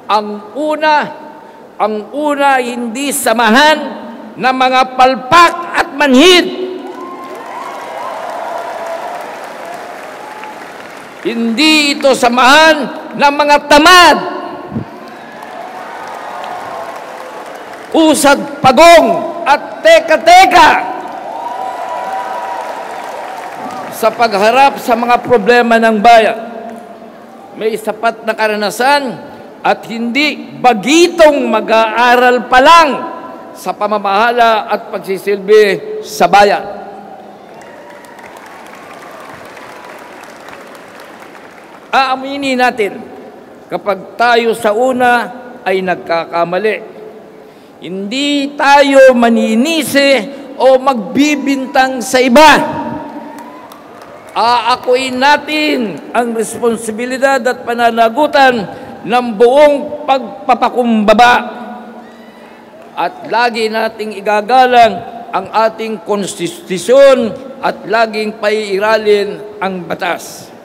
Ang una hindi samahan ng mga palpak at manhid. Hindi ito samahan ng mga tamad, usad pagong at teka-teka sa pagharap sa mga problema ng bayan. May sapat na karanasan at hindi bagitong mag-aaral pa lang sa pamamahala at pagsisilbi sa bayan. Aaminin natin kapag tayo sa una ay nagkakamali. Hindi tayo maninisi o magbibintang sa iba. Aakuin natin ang responsibilidad at pananagutan ng buong pagpapakumbaba. At lagi nating igagalang ang ating konstitusyon at laging paiiralin ang batas.